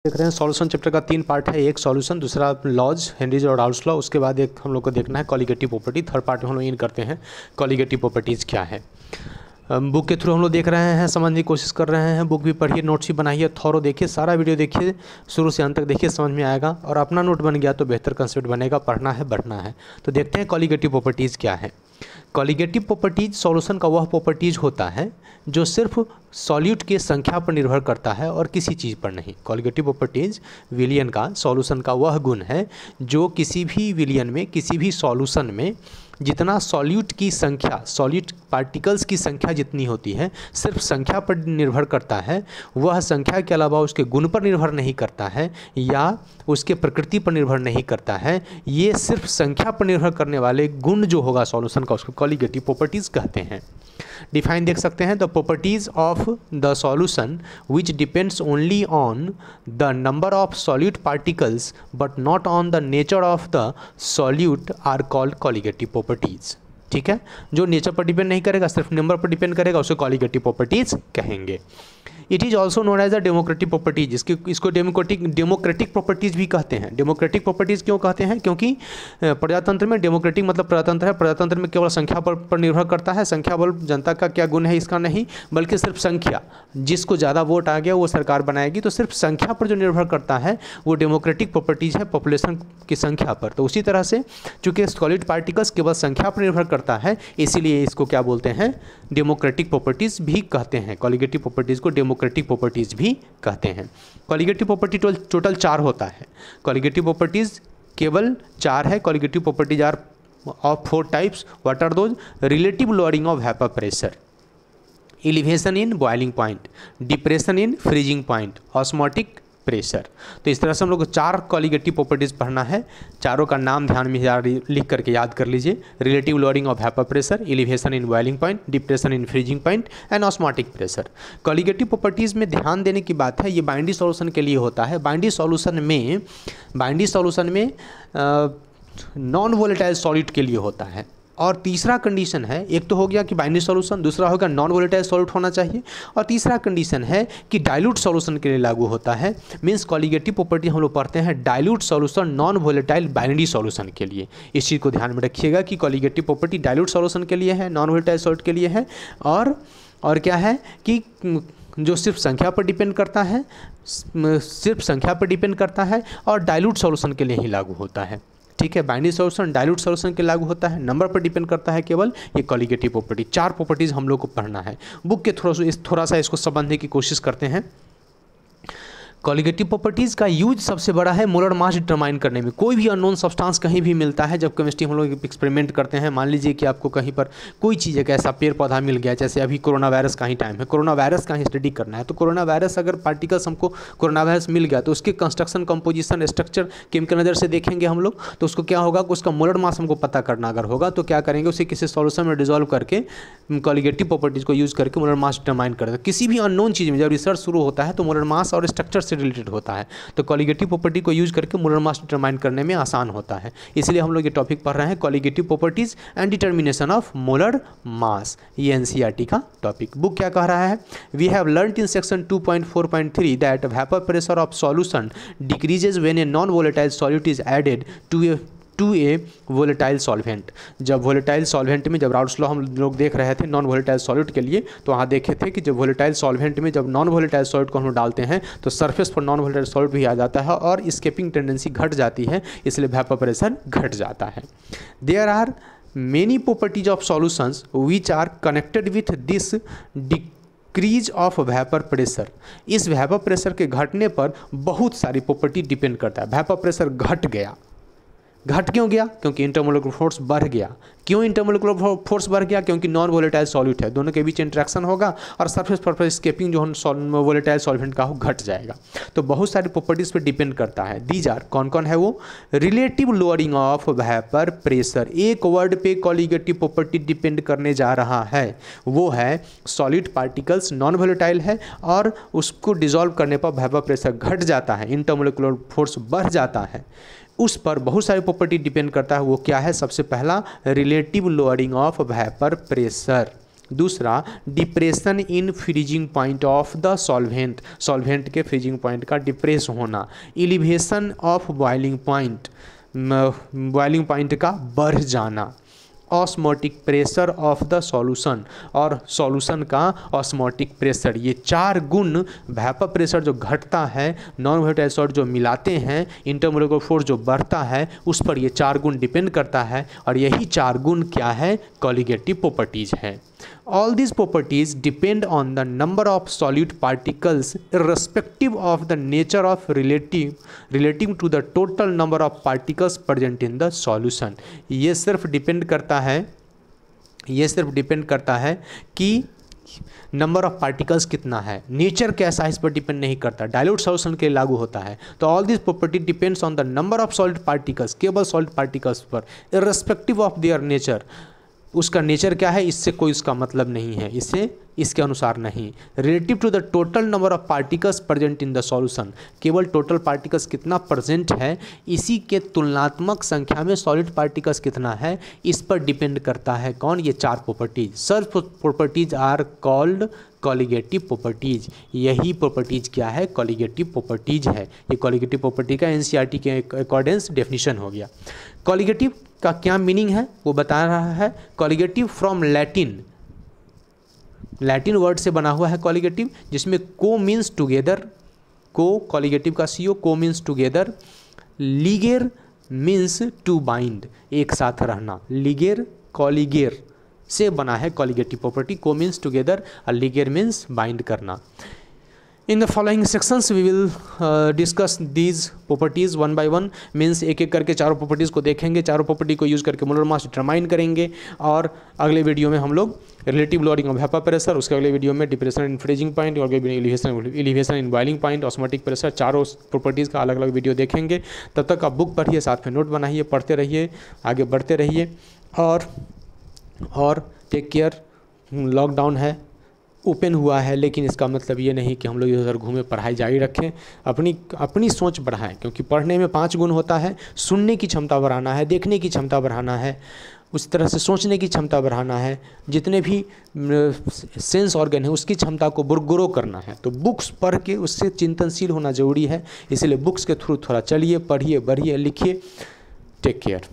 देख रहे हैं सॉल्यूशन चैप्टर का 3 पार्ट है। एक सॉल्यूशन, दूसरा लॉज, हेनरीज और राउल्स लॉ। उसके बाद एक हम लोग को देखना है कॉलिगेटिव प्रॉपर्टी। थर्ड पार्ट में हम लोग इन करते हैं कॉलिगेटिव प्रॉपर्टीज़ क्या है। बुक के थ्रू हम लोग देख रहे हैं, समझने की कोशिश कर रहे हैं। बुक भी पढ़िए, नोट्स भी बनाइए, थॉरो देखिए, सारा वीडियो देखिए, शुरू से अंत तक देखिए, समझ में आएगा। और अपना नोट बन गया तो बेहतर कंसेप्ट बनेगा। पढ़ना है, बढ़ना है। तो देखते हैं कॉलिगेटिव प्रॉपर्टीज़ क्या है। कॉलिगेटिव प्रॉपर्टीज सॉल्यूशन का वह प्रॉपर्टीज होता है जो सिर्फ सॉल्यूट की संख्या पर निर्भर करता है और किसी चीज़ पर नहीं। कॉलिगेटिव प्रॉपर्टीज विलियन का सॉल्यूशन का वह गुण है जो किसी भी विलियन में, किसी भी सॉल्यूशन में जितना सॉल्यूट की संख्या, सॉल्यूट पार्टिकल्स की संख्या जितनी होती है, सिर्फ संख्या पर निर्भर करता है। वह संख्या के अलावा उसके गुण पर निर्भर नहीं करता है या उसके प्रकृति पर निर्भर नहीं करता है। ये सिर्फ संख्या पर निर्भर करने वाले गुण जो होगा सॉल्यूशन का, उसको कॉलिगेटिव प्रॉपर्टीज कहते हैं। डिफाइन देख सकते हैं, the properties of the solution which depends only on the number of solute particles but not on the nature of the solute are called colligative properties. ठीक है, जो नेचर पर डिपेंड नहीं करेगा, सिर्फ नंबर पर डिपेंड करेगा, उसको कॉलिगेटिव प्रॉपर्टीज कहेंगे। It is also known as a democratic properties. इसको डेमोक्रेटिक प्रॉपर्टीज भी कहते हैं। डेमोक्रेटिक प्रॉपर्टीज क्यों कहते हैं? क्योंकि प्रजातंत्र में डेमोक्रेटिक मतलब प्रजातंत्र है। प्रजातंत्र में केवल संख्या पर निर्भर करता है। संख्या बल जनता का क्या गुण है इसका नहीं, बल्कि सिर्फ संख्या, जिसको ज़्यादा वोट आ गया वो सरकार बनाएगी। तो सिर्फ संख्या पर जो निर्भर करता है वो डेमोक्रेटिक प्रॉपर्टीज है, पॉपुलेशन की संख्या पर। तो उसी तरह से चूँकि सॉलिड पार्टिकल्स केवल संख्या पर निर्भर करता है, इसीलिए इसको क्या बोलते हैं? डेमोक्रेटिक प्रॉपर्टीज भी कहते हैं। कॉलिगेटिव प्रॉपर्टीज को डेमोक्रेटिक प्रॉपर्टीज भी कहते हैं। कॉलिगेटिव प्रॉपर्टी टोटल 4 होता है। कॉलिगेटिव प्रॉपर्टीज केवल 4 है। Colligative properties are of 4 types. What are those? Relative lowering of vapour pressure, elevation in boiling point, depression in freezing point, osmotic pressure. तो इस तरह से हम लोग को 4 कॉलिगेटिव प्रॉपर्टीज पढ़ना है। चारों का नाम ध्यान में लिख करके याद कर लीजिए। Relative lowering of vapour pressure, elevation in boiling point, depression in freezing point and osmotic pressure. Colligative properties में ध्यान देने की बात है, ये बाइंडी सॉल्यूशन के लिए होता है। बाइंडी सॉल्यूशन में नॉन वोलेटाइल सॉलिड के लिए होता है। और तीसरा कंडीशन है, एक तो हो गया कि बाइंडी सॉल्यूशन, दूसरा होगा नॉन वोलेटाइल सॉल्यूट होना चाहिए, और तीसरा कंडीशन है कि डाइल्यूट सॉल्यूशन के लिए लागू होता है। मींस कॉलिगेटिव प्रॉपर्टी हम लोग पढ़ते हैं dilute solution, non volatile बाइंडी solution के लिए। इस चीज़ को ध्यान में रखिएगा कि कॉलिगेटिव प्रॉपर्टी डाइल्यूट सॉल्यूशन के लिए है, नॉन वोलेटाइल सॉल्यूट के लिए है, और क्या है कि जो सिर्फ संख्या पर डिपेंड करता है, सिर्फ संख्या पर डिपेंड करता है, और डाइल्यूट सॉल्यूशन के लिए ही लागू होता है। ठीक है, बाइंडी सॉल्यूशन डाइल्यूट सॉल्यूशन के लागू होता है, नंबर पर डिपेंड करता है केवल। ये कॉलिगेटिव प्रॉपर्टी 4 प्रॉपर्टीज हम लोग को पढ़ना है। बुक के थोड़ा सा इसको समझने की कोशिश करते हैं। कॉलिगेटिव प्रॉपर्टीज़ का यूज सबसे बड़ा है मोलर मास डिटरमाइन करने में। कोई भी अननोन सब्सटेंस कहीं भी मिलता है, जब केमिस्ट्री हम लोग एक्सपेरिमेंट करते हैं, मान लीजिए कि आपको कहीं पर कोई चीज़ एक ऐसा पेड़ पौधा मिल गया, जैसे अभी कोरोना वायरस का ही टाइम है, कोरोना वायरस का ही स्टडी करना है। तो कोरोना वायरस अगर पार्टिकल्स हमको कोरोना वायरस मिल गया तो उसके कंस्ट्रक्शन, कंपोजिशन, स्ट्रक्चर केमिकल नज़र से देखेंगे हम लोग, तो उसको क्या होगा कि उसका मोलर मास हमको पता करना अगर होगा तो क्या करेंगे, उसे किसी सॉल्यूशन में डिजोल्व करके कॉलिगेटिव प्रॉपर्टीज़ को यूज़ करके मोलर मास डिटरमाइन करते हैं। किसी भी अननोन चीज़ में जब रिसर्च शुरू होता है तो मोलर मास और स्ट्रक्चर से रिलेटेड होता है, तो कॉलिगेटिव प्रॉपर्टी को यूज करके मोलर मास डिटरमाइन करने में आसान होता है। इसलिए हम लोग ये टॉपिक पढ़ रहे हैं, colligative properties and determination of molar mass. ये एनसीईआरटी का टॉपिक। बुक क्या कह रहा है? We have learned in section 2.4.3 that vapour pressure of solution decreases when a non volatile solute is added to a volatile solvent. जब volatile solvent में, जब Raoult's law हम लोग देख रहे थे नॉन वोलेटाइल सॉल्यूट के लिए, तो वहाँ देखे थे कि जब वोलेटाइल सॉल्वेंट में जब नॉन वोलेटाइल सॉल्यूट को हम लोग डालते हैं तो सरफेस पर नॉन वोलेटाइल सॉल्यूट भी आ जाता है और स्केपिंग टेंडेंसी घट जाती है, इसलिए वेपर प्रेशर घट जाता है। There are many properties of solutions which are connected with this decrease of vapour pressure. इस वेपर प्रेशर के घटने पर बहुत सारी प्रॉपर्टी डिपेंड करता है। वेपर प्रेशर घट गया, घट क्यों गया? क्योंकि इंटरमोलिकुलर फोर्स बढ़ गया। क्यों इंटरमोलिकुलर फोर्स बढ़ गया? क्योंकि नॉन वोलेटाइल सॉल्यूट है, दोनों के बीच इंटरेक्शन होगा और सरफेस पर स्केपिंग जो वोलेटाइल सॉल्वेंट का हो घट जाएगा। तो बहुत सारी प्रॉपर्टीज पे डिपेंड करता है। दीज आर, कौन कौन है वो? Relative lowering of vapour pressure. एक वर्ड पे कॉलिगेटिव प्रॉपर्टी डिपेंड करने जा रहा है, वो है सॉलिड पार्टिकल्स नॉन वोलेटाइल है और उसको डिजोल्व करने पर वेपर प्रेशर घट जाता है, इंटरमोलिकुलर फोर्स बढ़ जाता है। उस पर बहुत सारी प्रॉपर्टी डिपेंड करता है। वो क्या है? सबसे पहला, relative lowering of vapour pressure. दूसरा depression in freezing point of the solvent, solvent के फ्रीजिंग पॉइंट का डिप्रेस होना, elevation of boiling point, boiling point का बढ़ जाना, osmotic pressure of the solution और सॉल्यूशन का ऑस्मोटिक प्रेशर। ये चार गुण वेपर प्रेशर जो घटता है, नॉन वोलेटाइल सॉल्ट जो मिलाते हैं, इंटरमोलिकुलर फोर्स जो बढ़ता है, उस पर ये चार गुण डिपेंड करता है और यही चार गुण क्या है, कॉलिगेटिव प्रॉपर्टीज है। All these properties depend on the number of solute particles irrespective of the nature of relating to the total number of particles present in the solution। ये सिर्फ डिपेंड करता है कि नंबर ऑफ पार्टिकल्स कितना है, nature कैसा है इस पर डिपेंड नहीं करता, डाइल्यूट सॉल्यूशन के लागू होता है। तो all this property depends on the number of solid particles, केवल सॉलिड पार्टिकल्स पर, इर्रेस्पेक्टिव ऑफ देयर नेचर, उसका नेचर क्या है इससे कोई उसका मतलब नहीं है, इसके अनुसार नहीं। Relative to the total number of particles present in the solution, केवल टोटल पार्टिकल्स कितना प्रेजेंट है, इसी के तुलनात्मक संख्या में सॉलिड पार्टिकल्स कितना है, इस पर डिपेंड करता है कौन, ये चार properties. Such properties are called colligative properties. यही प्रॉपर्टीज क्या है, कॉलिगेटिव प्रॉपर्टीज है। ये कॉलिगेटिव प्रॉपर्टी का एनसीईआरटी के अकॉर्डेंस डेफिनेशन हो गया। कॉलिगेटिव का क्या मीनिंग है वो बता रहा है। कॉलिगेटिव फ्रॉम लैटिन वर्ड से बना हुआ है कॉलिगेटिव, जिसमें co means together, co colligative का CO, co means together, ligare means to bind, एक साथ रहना, लिगेर कॉलिगेर से बना है colligative property. Co means together और लिगेर मीन्स बाइंड करना। In the following sections we will discuss these properties one by one, means एक एक करके चारों प्रॉपर्टीज़ को देखेंगे, चारों प्रॉपर्टी को यूज़ करके मोलर मास डिटरमाइन करेंगे। और अगले वीडियो में हम लोग relative loading of vapour pressure, उसके अगले वीडियो में डिप्रेशन इन फ्रीजिंग पॉइंट और elevation in boiling point, osmotic pressure, चारों प्रॉपर्टीज़ का अलग अलग वीडियो देखेंगे। तब तक आप बुक पढ़िए, साथ में नोट बनाइए, पढ़ते रहिए, आगे बढ़ते रहिए और टेक केयर। लॉकडाउन है, ओपन हुआ है, लेकिन इसका मतलब ये नहीं कि हम लोग इधर घूमे, पढ़ाई जारी रखें, अपनी सोच बढ़ाएं, क्योंकि पढ़ने में 5 गुण होता है। सुनने की क्षमता बढ़ाना है, देखने की क्षमता बढ़ाना है, उस तरह से सोचने की क्षमता बढ़ाना है, जितने भी सेंस ऑर्गन है उसकी क्षमता को ग्रो करना है। तो बुक्स पढ़ के उससे चिंतनशील होना ज़रूरी है, इसलिए बुक्स के थ्रू थोड़ा चलिए, पढ़िए, बढ़िए, लिखिए। Take care.